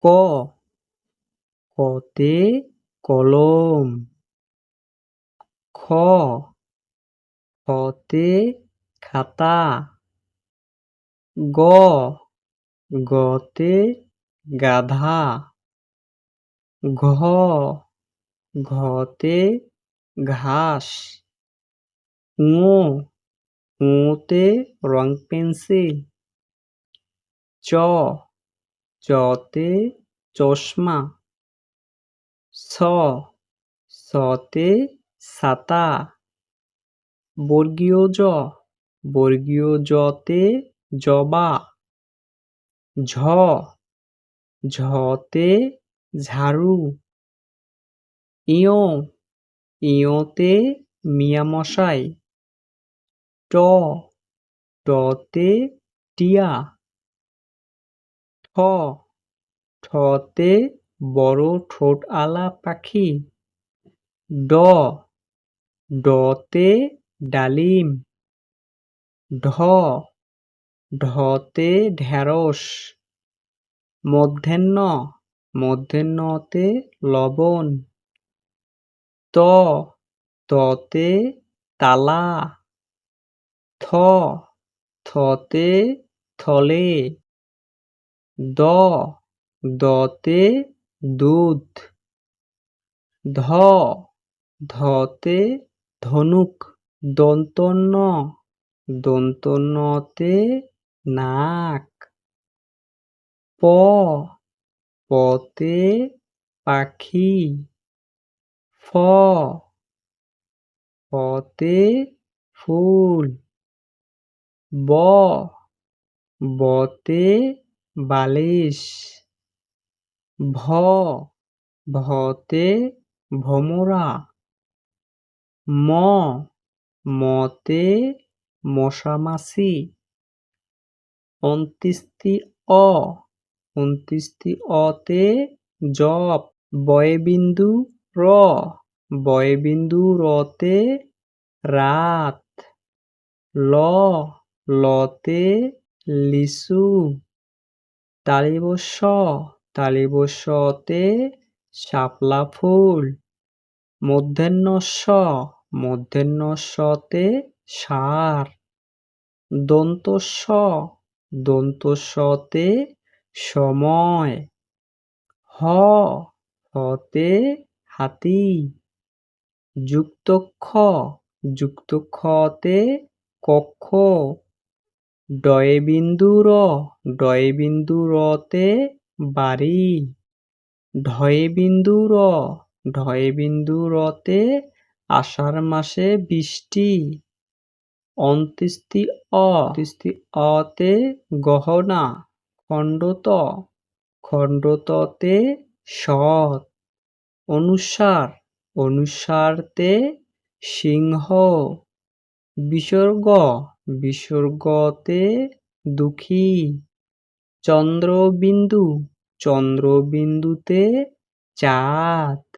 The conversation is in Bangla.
ক, কতে কলম। খ, খতে খাতা। গ, গতে গাধা। ঘ, ঘতে ঘাস। ঙ, ঙতে রং পেন্সিল। চ, চতে চশমা। ছ, ছতে ছাতা। বর্গীয় জ, বর্গীয় জতে জবা। ঝ, ঝতে ঝাড়ু। ইয়, ইয়তে মিয়ামশাই। ট, টতে টিয়া। ঠ, ঠতে বড় ঠোঁটওয়ালা পাখি। ড, ডতে ডালিম। ঢ, ঢতে ঢেঁড়স। মধ্যাহ্ন, মধ্যাহ্নতে লবণ। ত, ততে তালা। থ, থতে থলে। দ, দতে দুধ। ধ, ধতে ধনুক। দন্ত ন, দন্ত নতে নাক। প, পতে পাখি। ফ, ফতে ফুল। ব, বতে বালিশ। ভ, ভতে ভমরা। ম, মতে মশামাছি। অন্ত্যেষ্টি অ, অন্ত্যেষ্টি অতে জপ। বয়বিন্দু র, বয়বিন্দু রতে রাত। ল, লতে লিচু। তালিবস্য, তালিবস্যতে শাপলা ফুল। মূর্ধন্য ষ, মূর্ধন্যতে ষাঁড়। দন্ত স, দন্তস্বতে সময়। হ, হতে হাতি। যুক্ত খ, যুক্ত খতে কক্ষ। ডয়বিন্দু র, ডয়বিন্দু রতে বাড়ি। ঢয়বিন্দু র, ঢয়বিন্দু রতে আষাঢ় মাসে বৃষ্টি। অন্ত্যেষ্টি অ, অন্ত্যেষ্টি অতে গহনা। খণ্ডত, খণ্ডততে সৎ। অনুস্বার, অনুস্বারতে সিংহ। বিসর্গ, বিসর্গতে দুঃখী। চন্দ্রবিন্দু, চন্দ্রবিন্দুতে চাঁদ।